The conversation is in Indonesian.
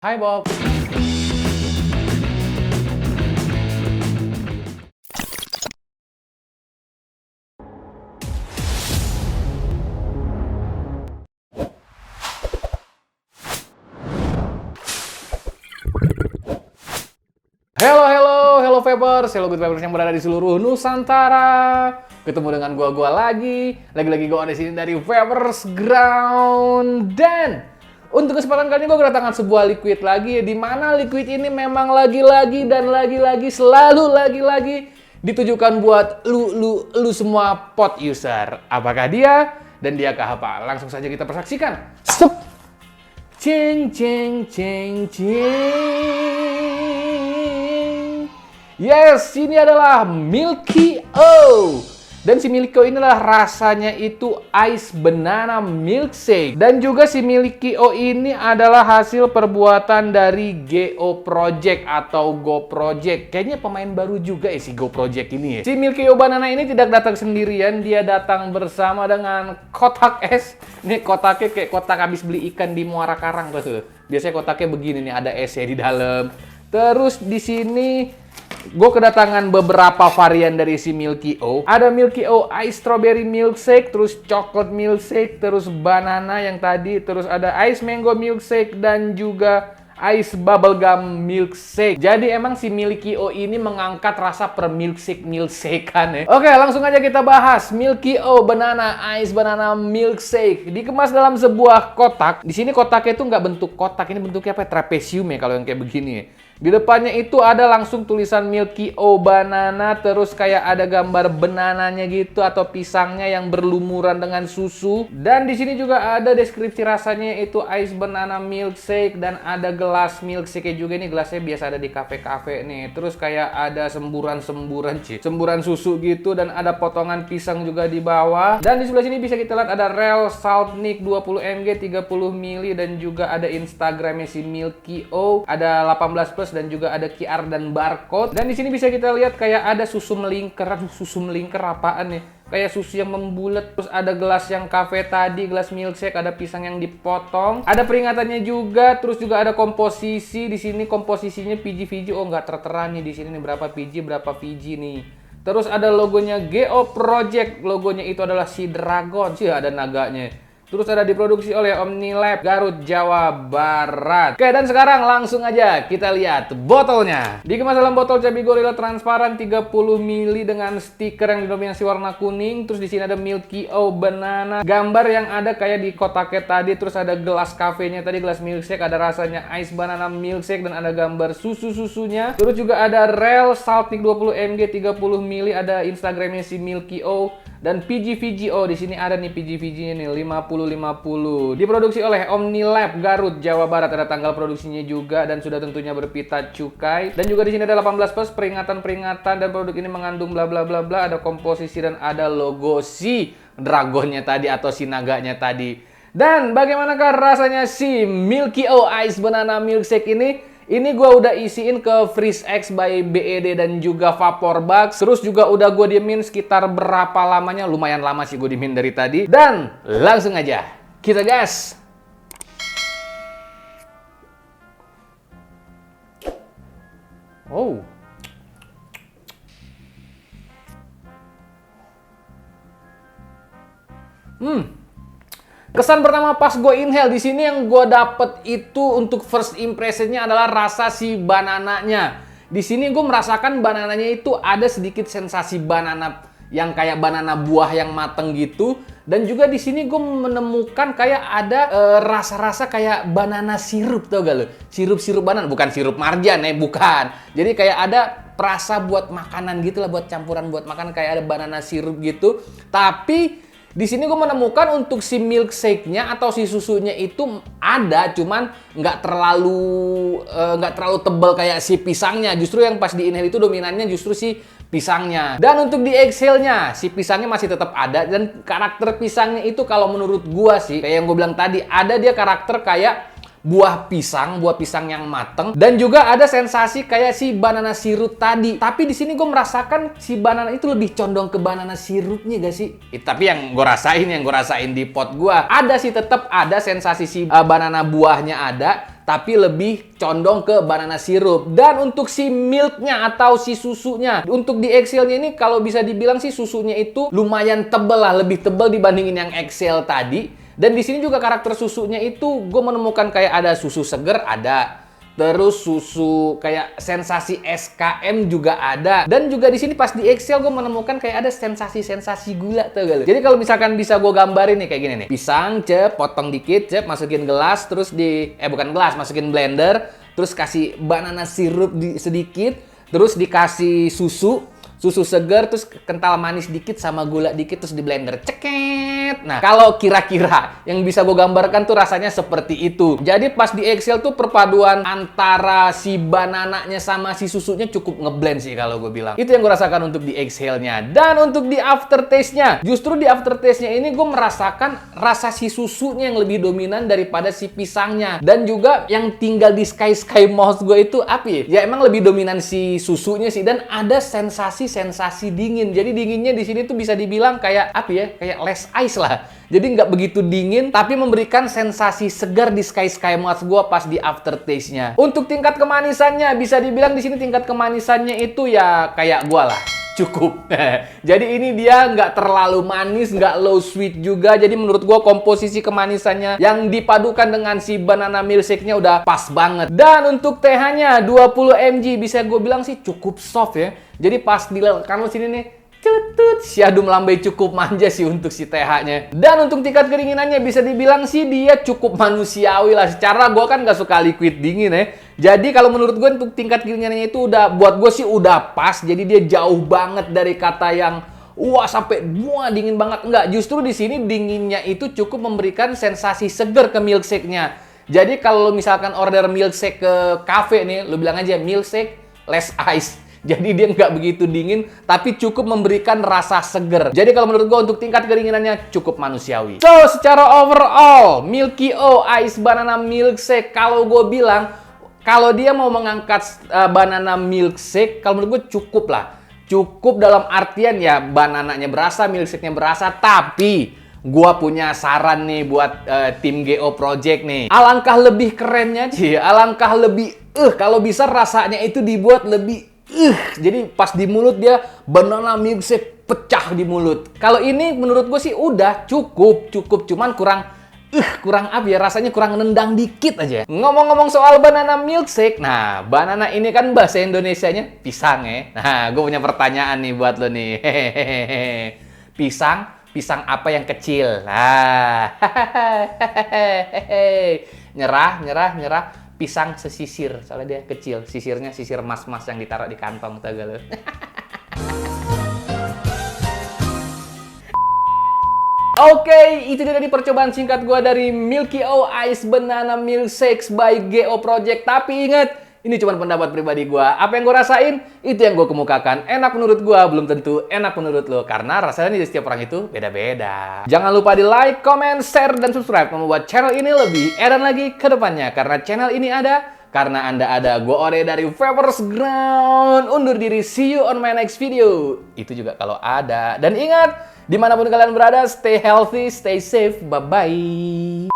Hai Bob. Hello Vapers, hello good Vapers yang berada di seluruh Nusantara. Ketemu dengan gua lagi gua di sini dari Vapers Ground. Dan untuk kesempatan kali ini gua kedatangan sebuah liquid lagi, di mana liquid ini memang lagi-lagi ditujukan buat lu semua pot user. Apakah dia? Dan diakah apa? Langsung saja kita persaksikan. Stop. Ceng ceng ceng ceng. Yes, ini adalah Milky O. Dan si Milky O ini adalah rasanya itu ice banana milkshake. Dan juga si Milky O ini adalah hasil perbuatan dari GO Project atau Go Project. Kayaknya pemain baru juga si Go Project ini ya. Si Milky O Banana ini tidak datang sendirian, dia datang bersama dengan kotak es. Ini kotaknya kayak kotak habis beli ikan di Muara Karang tuh. Biasanya kotaknya begini nih, ada esnya di dalam. Terus di sini gue kedatangan beberapa varian dari si Milky O. Ada Milky O Ice Strawberry Milkshake, terus Chocolate Milkshake, terus Banana yang tadi, terus ada Ice Mango Milkshake, dan juga Ice Bubblegum Milkshake. Jadi emang si Milky O ini mengangkat rasa per milkshake-milkshakean ya. Oke, langsung aja kita bahas Milky O Banana Ice Banana Milkshake. Dikemas dalam sebuah kotak. Di sini kotaknya itu nggak bentuk kotak, ini bentuknya apa? Trapesium ya kalau yang kayak begini ya. Di depannya itu ada langsung tulisan Milky O Banana, terus kayak ada gambar banananya gitu atau pisangnya yang berlumuran dengan susu. Dan di sini juga ada deskripsi rasanya itu Ice Banana Milkshake, dan ada gelas milkshake juga. Ini gelasnya biasa ada di kafe-kafe nih. Terus kayak ada semburan susu gitu, dan ada potongan pisang juga di bawah. Dan di sebelah sini bisa kita lihat ada Real Salt Nick 20 mg 30 ml, dan juga ada Instagramnya si Milky O. Ada 18 plus dan juga ada QR dan barcode. Dan di sini bisa kita lihat kayak ada susu melingkar. Susu melingkar apaan nih? Kayak susu yang membulat. Terus ada gelas yang cafe tadi, gelas milkshake, ada pisang yang dipotong. Ada peringatannya juga, terus juga ada komposisi. Di sini komposisinya PG. Oh, nggak tertera nih di sini nih berapa PG nih. Terus ada logonya GO Project. Logonya itu adalah si dragon. Sih ada naganya. Terus ada diproduksi oleh Omnilab Garut, Jawa Barat. Oke, dan sekarang langsung aja kita lihat botolnya. Dikemas dalam botol cabai gorilla transparan 30 ml dengan stiker yang didominasi warna kuning. Terus di sini ada Milky O Banana. Gambar yang ada kayak di kotaknya tadi. Terus ada gelas kafenya tadi, gelas milkshake. Ada rasanya Ice Banana Milkshake dan ada gambar susunya. Terus juga ada Real Salt Nick 20 mg 30 ml. Ada Instagramnya si Milky O. Dan PG. Oh, di sini ada nih PG-nya nih 50. Diproduksi oleh Omnilab Garut, Jawa Barat. Ada tanggal produksinya juga dan sudah tentunya berpita cukai. Dan juga di sini ada 18 plus peringatan, dan produk ini mengandung bla bla bla bla. Ada komposisi dan ada logo si dragonnya tadi atau si naganya tadi. Dan bagaimanakah rasanya si Milky O Ice Banana Milkshake ini? Ini gue udah isiin ke Freeze X by BED dan juga Vaporbox. Terus juga udah gue diemin sekitar berapa lamanya. Lumayan lama sih gue diemin dari tadi. Dan langsung aja kita gas. Oh. Kesan pertama pas gue inhale di sini yang gue dapet itu untuk first impressionnya adalah rasa si banananya. Di sini gue merasakan banananya itu ada sedikit sensasi banana yang kayak banana buah yang mateng gitu. Dan juga di sini gue menemukan kayak ada rasa-rasa kayak banana sirup, tau gak lo? Sirup banana, bukan sirup marjan bukan. Jadi kayak ada perasa buat makanan gitu lah, buat campuran buat makanan kayak ada banana sirup gitu. Tapi di sini gue menemukan untuk si milkshake-nya atau si susunya itu ada, cuman nggak terlalu tebal kayak si pisangnya. Justru yang pas di inhale itu dominannya justru si pisangnya. Dan untuk di exhale-nya, si pisangnya masih tetap ada, dan karakter pisangnya itu kalau menurut gua sih, kayak yang gue bilang tadi, ada dia karakter kayak buah pisang yang mateng, dan juga ada sensasi kayak si banana sirup tadi. Tapi di sini gue merasakan si banana itu lebih condong ke banana sirupnya gak sih? Tapi yang gue rasain di pot gue ada sih, tetap ada sensasi si banana buahnya ada. tapi lebih condong ke banana sirup. Dan untuk si milknya atau si susunya, untuk di Excelnya ini kalau bisa dibilang sih susunya itu lumayan tebel lah, lebih tebel dibandingin yang Excel tadi. Dan di sini juga karakter susunya itu gue menemukan kayak ada susu seger, ada. Terus susu kayak sensasi SKM juga ada. Dan juga di sini pas di Excel gue menemukan kayak ada sensasi-sensasi gula tuh gak. Jadi kalau misalkan bisa gue gambarin nih kayak gini nih. Pisang, potong dikit, masukin gelas, terus bukan gelas, masukin blender, terus kasih banana sirup sedikit, terus dikasih susu segar, terus kental manis dikit sama gula dikit, terus di blender ceket. Nah, kalau kira-kira yang bisa gue gambarkan tuh rasanya seperti itu. Jadi pas di Excel tuh perpaduan antara si banananya sama si susunya cukup ngeblend sih kalau gue bilang. Itu yang gue rasakan untuk di Excelnya. Dan untuk di aftertaste-nya, justru di aftertaste-nya ini gue merasakan rasa si susunya yang lebih dominan daripada si pisangnya. Dan juga yang tinggal di sky mouth gue itu apa ya? Ya emang lebih dominan si susunya sih, dan ada sensasi dingin. Jadi dinginnya di sini tuh bisa dibilang kayak apa ya? Kayak less ice lah. Jadi nggak begitu dingin, tapi memberikan sensasi segar di sky mouth gua pas di aftertaste-nya. Untuk tingkat kemanisannya, bisa dibilang di sini tingkat kemanisannya itu ya kayak gua lah. Cukup. Jadi ini dia nggak terlalu manis, nggak low sweet juga. Jadi menurut gua komposisi kemanisannya yang dipadukan dengan si banana milkshake-nya udah pas banget. Dan untuk TH-nya 20 mg bisa gue bilang sih cukup soft ya. Jadi pas dilekan sini nih, cutut, syahdu melambai cukup manja sih untuk si TH-nya. Dan untuk tingkat kedinginannya bisa dibilang sih dia cukup manusiawi lah. Secara gue kan nggak suka liquid dingin ya. Jadi kalau menurut gue untuk tingkat kedinginannya itu udah, buat gue sih udah pas. Jadi dia jauh banget dari kata yang wah sampai wah dingin banget. Enggak, justru di sini dinginnya itu cukup memberikan sensasi seger ke milkshake-nya. Jadi kalau misalkan order milkshake ke cafe nih, lu bilang aja milkshake less ice. Jadi dia nggak begitu dingin, tapi cukup memberikan rasa seger. Jadi kalau menurut gue untuk tingkat kedinginannya cukup manusiawi. So, secara overall, Milky O Ice Banana Milkshake, kalau gue bilang, kalau dia mau mengangkat banana milkshake, kalau menurut gue cukup lah. Cukup dalam artian ya banananya berasa, milkshake-nya berasa, tapi gua punya saran nih buat tim GO Project nih. Alangkah lebih kerennya sih, alangkah lebih kalau bisa rasanya itu dibuat lebih jadi pas di mulut dia banana milkshake pecah di mulut. Kalau ini menurut gue sih udah cukup, cuman kurang apa ya, rasanya kurang nendang dikit aja. Ngomong-ngomong soal banana milkshake, nah banana ini kan bahasa Indonesianya pisang ya. Nah, gue punya pertanyaan nih buat lo nih. Pisang apa yang kecil? Nah, nyerah. Pisang sesisir, soalnya dia kecil. Sisirnya sisir mas-mas yang ditaruh di kantong, tau gak lo? Oke, itu dia tadi percobaan singkat gue dari Milky O Ice Banana Milkshakes by GO Project. Tapi ingat, ini cuma pendapat pribadi gue. Apa yang gue rasain, itu yang gue kemukakan. Enak menurut gue, belum tentu enak menurut lo. Karena rasanya di setiap orang itu beda-beda. Jangan lupa di like, comment, share, dan subscribe. Membuat channel ini lebih edan lagi ke depannya. Karena channel ini ada, karena Anda ada. Gue Ore dari Favors Ground. Undur diri, see you on my next video. Itu juga kalau ada. Dan ingat, dimanapun kalian berada, stay healthy, stay safe. Bye-bye.